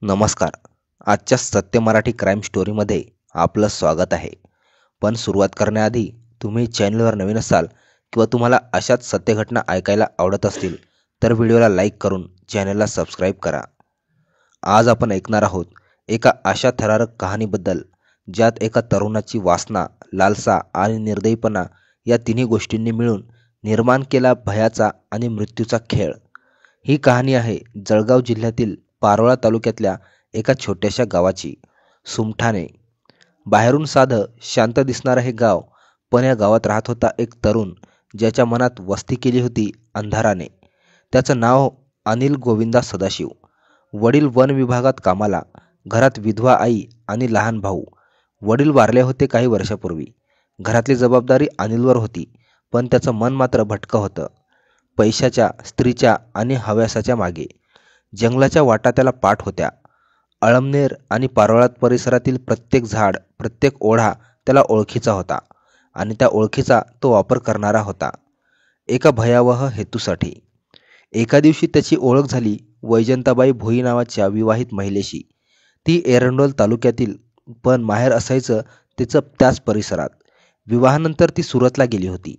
नमस्कार. आजच्या सत्य मराठी क्राईम स्टोरीमध्ये आपलं स्वागत आहे. पण सुरुवात करण्याआधी तुम्ही चॅनलवर नवीन असाल किंवा तुम्हाला अशाच सत्य घटना ऐकायला आवडत असतील तर व्हिडिओला लाईक करून चॅनलला सबस्क्राईब करा. आज आपण ऐकणार आहोत एका अशा थरारक कहाणीबद्दल ज्यात एका तरुणाची वासना, लालसा आणि निर्दयीपणा या तिन्ही गोष्टींनी मिळून निर्माण केला भयाचा आणि मृत्यूचा खेळ. ही कहाणी आहे जळगाव जिल्ह्यातील पारोळा तालुक्यातल्या एका छोट्याशा गावाची. सुमठाणे. बाहेरून साधं शांत दिसणारं हे गाव, पण या गावात राहत होता एक तरुण ज्याच्या मनात वस्ती केली होती अंधाराने. त्याचं नाव अनिल गोविंदा सदाशिव. वडील वन विभागात कामाला, घरात विधवा आई आणि लहान भाऊ. वडील वारले होते काही वर्षापूर्वी. घरातली जबाबदारी अनिलवर होती, पण त्याचं मन मात्र भटकं होतं. पैशाच्या, स्त्रीच्या आणि हव्यासाच्या मागे. जंगलाच्या वाटा त्याला पाठ होत्या. अळमनेर आणि पारोळा परिसरातील प्रत्येक झाड, प्रत्येक ओढा त्याला ओळखीचा होता आणि त्या ओळखीचा तो वापर करणारा होता एका भयावह हेतूसाठी. एका दिवशी त्याची ओळख झाली वैजंताबाई भोई नावाच्या विवाहित महिलेशी. ती एरंडोल तालुक्यातील, पण माहेर असायचं तिचं त्याच परिसरात. विवाहानंतर ती सुरतला गेली होती.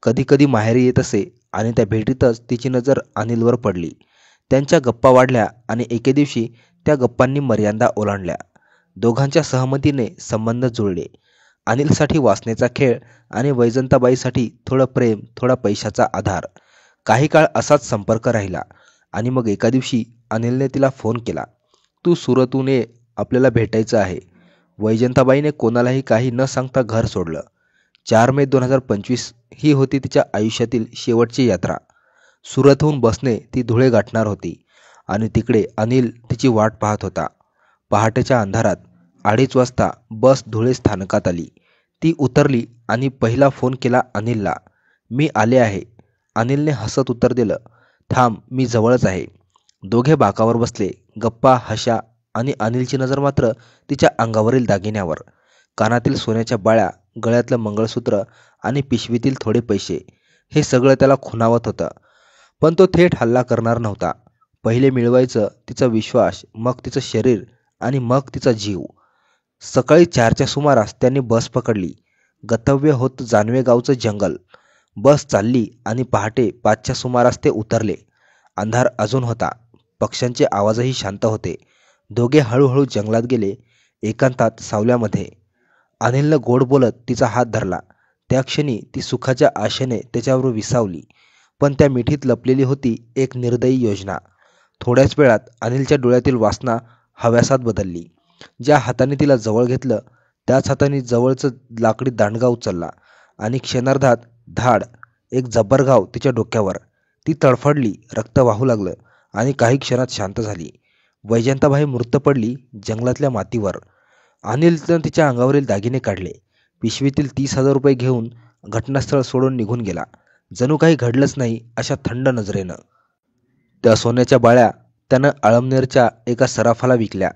कधी कधी माहेरी येत असे आणि त्या भेटीतच तिची नजर अनिलवर पडली. त्यांच्या गप्पा वाढल्या आणि एके दिवशी त्या गप्पांनी मर्यादा ओलांडल्या. दोघांच्या सहमतीने संबंध जुळले. अनिलसाठी वासनेचा खेळ आणि वैजंताबाईसाठी थोडं प्रेम, थोडा पैशाचा आधार. काही काळ असाच संपर्क राहिला आणि मग एका दिवशी अनिलने तिला फोन केला. तू सुरतहून ये, आपल्याला भेटायचं आहे. वैजंताबाईने कोणालाही काही न सांगता घर सोडलं. 4 मे 2025 ही होती तिच्या आयुष्यातील शेवटची यात्रा. सुरतहून बसने ती धुळे गाठणार होती आणि तिकडे अनिल तिची वाट पाहत होता. पहाटेच्या अंधारात 2:30 वाजता बस धुळे स्थानकात आली. ती उतरली आणि पहिला फोन केला अनिलला. मी आले आहे. अनिलने हसत उत्तर दिलं, थांब, मी जवळच आहे. दोघे बाकावर बसले. गप्पा, हशा आणि अनिलची नजर मात्र तिच्या अंगावरील दागिन्यावर. कानातील सोन्याच्या बाळ्या, गळ्यातलं मंगळसूत्र आणि पिशवीतील थोडे पैसे, हे सगळं त्याला खुणावत होतं. पण तो थेट हल्ला करणार नव्हता. पहिले मिळवायचं तिचा विश्वास, मग तिचं शरीर आणि मग तिचा जीव. सकाळी 4च्या सुमारास त्यांनी बस पकडली. गंतव्य होत जानवे गावचं जंगल. बस चालली आणि पहाटे 5च्या सुमारास ते उतरले. अंधार अजून होता. पक्ष्यांचे आवाजही शांत होते. दोघे हळूहळू जंगलात गेले. एकांतात, सावल्यामध्ये. अनिलनं गोड बोलत तिचा हात धरला. त्या क्षणी ती सुखाच्या आशेने त्याच्यावर विसावली. पण त्या मिठीत लपलेली होती एक निर्दयी योजना. थोड्याच वेळात अनिलच्या डोळ्यातील वासना हव्यासात बदलली. ज्या हाताने तिला जवळ घेतलं त्याच हाताने जवळचं लाकडी दांडगा उचलला आणि क्षणार्धात धाड, एक जब्बर घाव तिच्या डोक्यावर. ती तडफडली, रक्त वाहू लागलं आणि काही क्षणात शांत झाली. वैजंताबाई मृत पडली जंगलातल्या मातीवर. अनिलनं तिच्या अंगावरील दागिने काढले. पिशवीतील 30,000 रुपये घेऊन घटनास्थळ सोडून निघून गेला, जणू काही घडलंच नाही अशा थंड नजरेनं. त्या सोन्याच्या बाळ्या त्यानं अळमनेरच्या एका सराफाला विकल्या.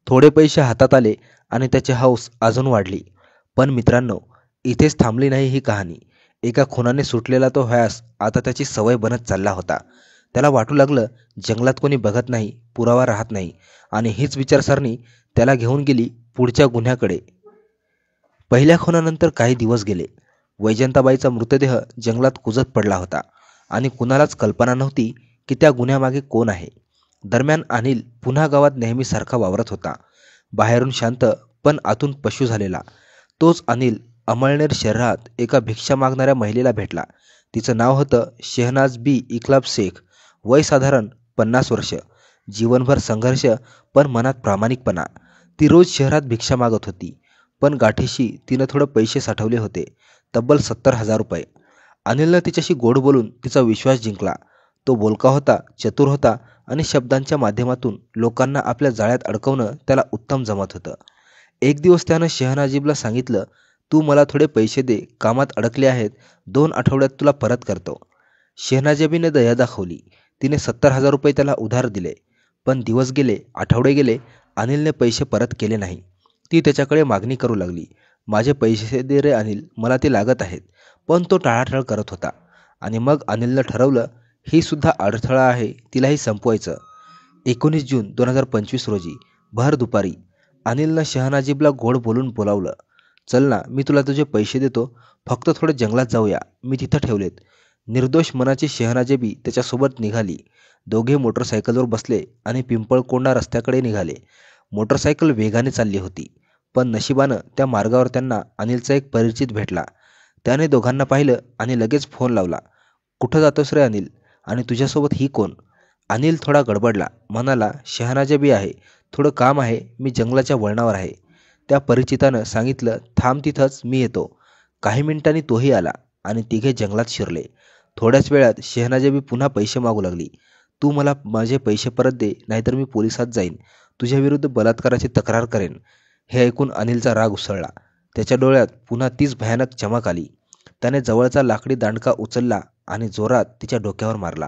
थोडे पैसे हातात आले आणि त्याची हौस अजून वाढली. पण मित्रांनो, इथेच थांबली नाही ही कहाणी. एका खुनाने सुटलेला तो व्यास आता त्याची सवय बनत चालला होता. त्याला वाटू लागलं जंगलात कोणी बघत नाही, पुरावा राहत नाही, आणि हीच विचारसरणी त्याला घेऊन गेली पुढच्या गुन्ह्याकडे. पहिल्या खुनानंतर काही दिवस गेले. वैजंताबाईचा मृतदेह जंगलात कुजत पडला होता आणि कुणालाच कल्पना नव्हती की त्या गुन्ह्यामागे कोण आहे. दरम्यान अनिल पुन्हा गावात नेहमीसारखा वावरत होता. बाहेरून शांत, पण आतून पशू झालेला. तोच अनिल अमळनेर शहरात एका भिक्षा मागणाऱ्या महिलेला भेटला. तिचं नाव होतं शेहनाज बी इकलाब शेख. वय साधारण 50 वर्ष. जीवनभर संघर्ष, पण मनात प्रामाणिकपणा. ती रोज शहरात भिक्षा मागत होती, पण गाठीशी तिनं थोडं पैसे साठवले होते, तब्बल 70,000 रुपये. अनिलनं तिच्याशी गोड बोलून तिचा विश्वास जिंकला. तो बोलका होता, चतुर होता आणि शब्दांच्या माध्यमातून लोकांना आपल्या जाळ्यात अडकवणं त्याला उत्तम जमत होतं. एक दिवस त्यानं शेहनाजीबला सांगितलं, तू मला थोडे पैसे दे, कामात अडकले आहेत, 2 आठवड्यात तुला परत करतो. शेहनाजीबीने दया दाखवली. तिने 70,000 रुपये त्याला उधार दिले. पण दिवस गेले, आठवडे गेले, अनिलने पैसे परत केले नाही. ती त्याच्याकडे मागणी करू लागली. माझे पैसे दे रे अनिल, मला ते लागत आहेत. पण तो टाळाटाळ करत होता. आणि मग अनिलनं ठरवलं, ही सुद्धा अडथळा आहे, तिलाही संपवायचं. 19 जून 2025 रोजी भर दुपारी अनिलनं शहानाजीबला गोड बोलून बोलावलं. चल ना, मी तुला तुझे पैसे देतो, फक्त थोडे जंगलात जाऊया, मी तिथं ठेवलेत. निर्दोष मनाची शहानाजीबी त्याच्यासोबत निघाली. दोघे मोटरसायकलवर बसले आणि पिंपळकोंडा रस्त्याकडे निघाले. मोटरसायकल वेगाने चालली होती, पण नशिबानं त्या मार्गावर त्यांना अनिलचा एक परिचित भेटला. त्याने दोघांना पाहिलं आणि लगेच फोन लावला. कुठं जातोस रे अनिल, आणि तुझ्यासोबत ही कोण? अनिल थोडा गडबडला, म्हणाला, शहानाजबी आहे, थोडं काम आहे, मी जंगलाच्या वळणावर आहे. त्या परिचितानं सांगितलं, थांब तिथंच, मी येतो. काही मिनिटांनी तोही आला आणि तिघे जंगलात शिरले. थोड्याच वेळात शहानाजबी पुन्हा पैसे मागू लागली. तू मला माझे पैसे परत दे, नाहीतर मी पोलिसात जाईन, तुझ्याविरुद्ध बलात्काराची तक्रार करेन. हे ऐकून अनिलचा राग उसळला. त्याच्या डोळ्यात पुन्हा तीच भयानक चमक आली. त्याने जवळचा लाकडी दांडका उचलला आणि जोरात तिच्या डोक्यावर मारला.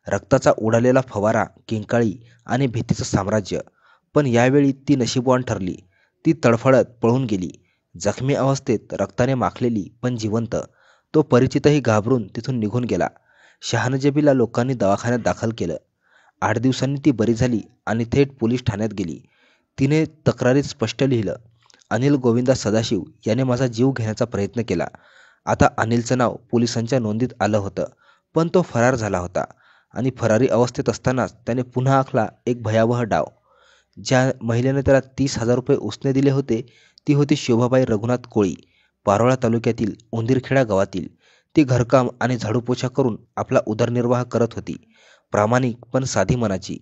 रक्ताचा उडालेला फवारा, किंकाळी आणि भीतीचं साम्राज्य. पण यावेळी ती नशीबवान ठरली. ती तडफडत पळून गेली, जखमी अवस्थेत, रक्ताने माखलेली पण जिवंत. तो परिचितही घाबरून तिथून निघून गेला. शहानजबीला लोकांनी दवाखान्यात दाखल केलं. 8 दिवसांनी ती बरी झाली आणि थेट पोलीस ठाण्यात गेली. तिने तक्रारीत स्पष्ट लिहिलं, अनिल गोविंदा सदाशिव याने माझा जीव घेण्याचा प्रयत्न केला. आता अनिलचं नाव पोलिसांच्या नोंदीत आलं होतं, पण तो फरार झाला होता आणि फरारी अवस्थेत असतानाच त्याने पुन्हा आखला एक भयावह डाव. ज्या महिलेने त्याला 30,000 रुपये उसने दिले होते, ती होती शोभाबाई रघुनाथ कोळी, पारोळा तालुक्यातील उंदीरखेडा गावातील. ती घरकाम आणि झाडूपोछा करून आपला उदरनिर्वाह करत होती, प्रामाणिक पण साधी मनाची.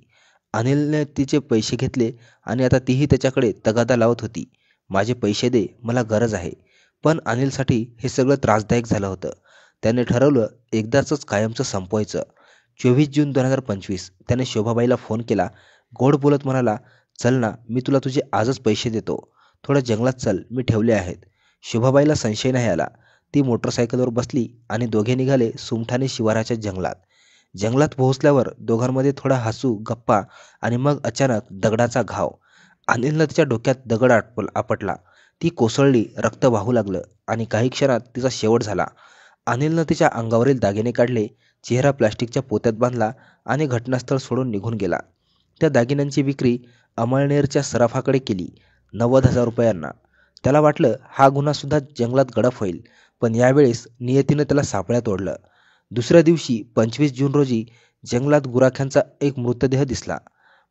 अनिलने तिचे पैसे घेतले आणि आता तीही त्याच्याकडे तगादा लावत होती, माझे पैसे दे, मला गरज आहे. पण अनिलसाठी हे सगळं त्रासदायक झालं होतं. त्याने ठरवलं एकदाचंच कायमचं संपवायचं. 24 जून 2025 त्याने शोभाबाईला फोन केला. गोड बोलत म्हणाला, चल ना, मी तुला तुझे आजच पैसे देतो, थोडं जंगलात चल, मी ठेवले आहेत. शोभाबाईला संशय नाही आला. ती मोटरसायकलवर बसली आणि दोघे निघाले सुमठाणे शिवाराच्या जंगलात. जंगलात पोहोचल्यावर दोघांमध्ये थोडा हसू, गप्पा आणि मग अचानक दगडाचा घाव. अनिलनं तिच्या डोक्यात दगड आपटला. ती कोसळली, रक्त वाहू लागलं आणि काही क्षणात तिचा शेवट झाला. अनिलनं तिच्या अंगावरील दागिने काढले, चेहरा प्लास्टिकच्या पोत्यात बांधला आणि घटनास्थळ सोडून निघून गेला. त्या दागिन्यांची विक्री अमळनेरच्या सराफाकडे केली, 90,000 रुपयांना. त्याला वाटलं हा गुन्हासुद्धा जंगलात गडप होईल, पण यावेळेस नियतीनं त्याला सापळ्यात ओढलं. दुसऱ्या दिवशी 25 जून रोजी जंगलात गुराख्यांचा एक मृतदेह दिसला,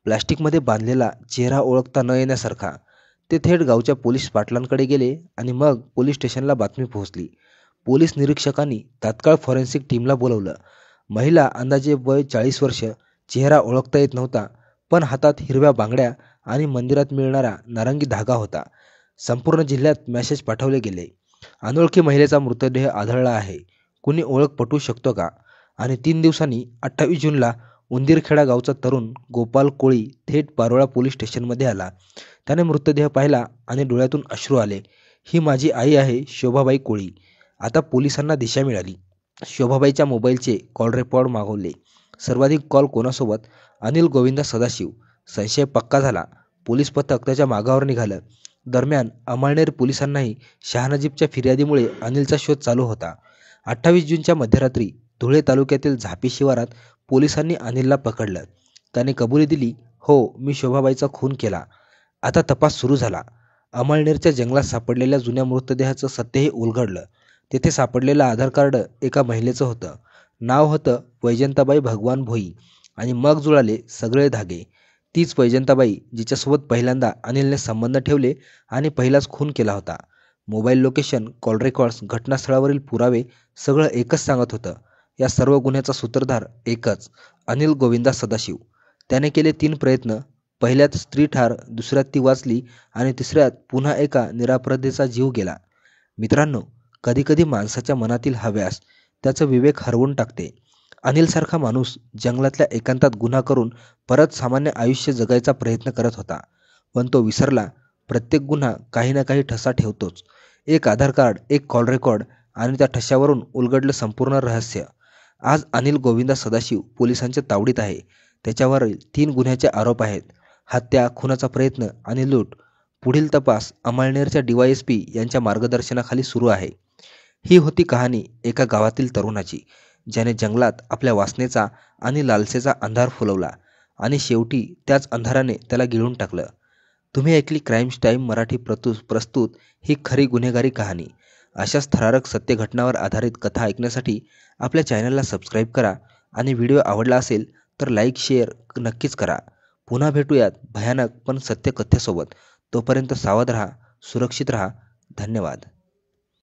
प्लास्टिकमध्ये बांधलेला, चेहरा ओळखता न येण्यासारखा. ते थेट गावच्या पोलीस पाटलांकडे गेले आणि मग पोलीस स्टेशनला बातमी पोहोचली. पोलीस निरीक्षकांनी तात्काळ फॉरेन्सिक टीमला बोलवलं. महिला, अंदाजे वय 40 वर्ष, चेहरा ओळखता येत नव्हता, पण हातात हिरव्या बांगड्या आणि मंदिरात मिळणारा नारंगी धागा होता. संपूर्ण जिल्ह्यात मेसेज पाठवले गेले, अनोळखी महिलेचा मृतदेह आढळला आहे, कुणी ओळख पटवू शकतो का? आणि 3 दिवसांनी 28 जूनला उंदीरखेडा गावचा तरुण गोपाल कोळी थेट पारोळा पोलीस स्टेशनमध्ये आला. त्याने मृतदेह पाहिला आणि डोळ्यातून अश्रू आले. ही माझी आई आहे, शोभाबाई कोळी. आता पोलिसांना दिशा मिळाली. शोभाबाईच्या मोबाईलचे कॉल रेकॉर्ड मागवले. सर्वाधिक कॉल कोणासोबत? अनिल गोविंदा सदाशिव. संशय पक्का झाला. पोलीस पथक त्याच्या मागावर निघालं. दरम्यान अमळनेर पोलिसांनाही शहानाजीबच्या फिर्यादीमुळे अनिलचा शोध चालू होता. 28 जूनच्या मध्यरात्री धुळे तालुक्यातील झापी शिवारात पोलिसांनी अनिलला पकडलं. त्याने कबुली दिली, हो, मी शोभाबाईचा खून केला. आता तपास सुरू झाला. अमळनेरच्या जंगलात सापडलेल्या जुन्या मृतदेहाचं सत्यही उलगडलं. तेथे सापडलेलं आधार कार्ड एका महिलेचं होतं. नाव होतं वैजंताबाई भगवान भोई. आणि मग जुळाले सगळे धागे. तीच वैजंताबाई जिच्यासोबत पहिल्यांदा अनिलने संबंध ठेवले आणि पहिलाच खून केला होता. मोबाईल लोकेशन, कॉल रेकॉर्ड्स, घटनास्थळावरील पुरावे सगळं एकच सांगत होतं. या सर्व गुन्ह्याचा सूत्रधार एकच, अनिल गोविंदा सदाशिव. त्याने केले 3 प्रयत्न. पहिल्यात स्त्री ठार, दुसऱ्यात ती वाचली आणि तिसऱ्यात पुन्हा एका निरापराधीचा जीव गेला. मित्रांनो, कधीकधी माणसाच्या मनातील हव्यास त्याचं विवेक हरवून टाकते. अनिलसारखा माणूस जंगलातल्या एकांतात गुन्हा करून परत सामान्य आयुष्य जगायचा प्रयत्न करत होता. पण तो विसरला, प्रत्येक गुन्हा काही ना काही ठसा ठेवतोच. एक आधार कार्ड, एक कॉल रेकॉर्ड आणि त्या ठश्यावरून उलगडलं संपूर्ण रहस्य. आज अनिल गोविंदा सदाशिव पोलिसांच्या तावडीत आहे. त्याच्यावर 3 गुन्ह्याचे आरोप आहेत, हत्या, खुनाचा प्रयत्न आणि लूट. पुढील तपास अमळनेरच्या DYSP यांच्या मार्गदर्शनाखाली सुरू आहे. ही होती कहाणी एका गावातील तरुणाची, ज्याने जंगलात आपल्या वासनेचा आणि लालसेचा अंधार फुलवला आणि शेवटी त्याच अंधाराने त्याला गिळून टाकलं. तुम्ही ऐकली क्राईम टाईम मराठी प्रस्तुत ही खरी गुन्हेगारी कहाणी. अशाच थरारक सत्य घटनावर आधारित कथा ऐकण्यासाठी आपल्या चॅनलला सबस्क्राईब करा आणि व्हिडिओ आवडला असेल तर लाईक शेअर नक्कीच करा. पुन्हा भेटूयात भयानक पण सत्य कथेसोबत. तोपर्यंत सावध राहा, सुरक्षित राहा. धन्यवाद.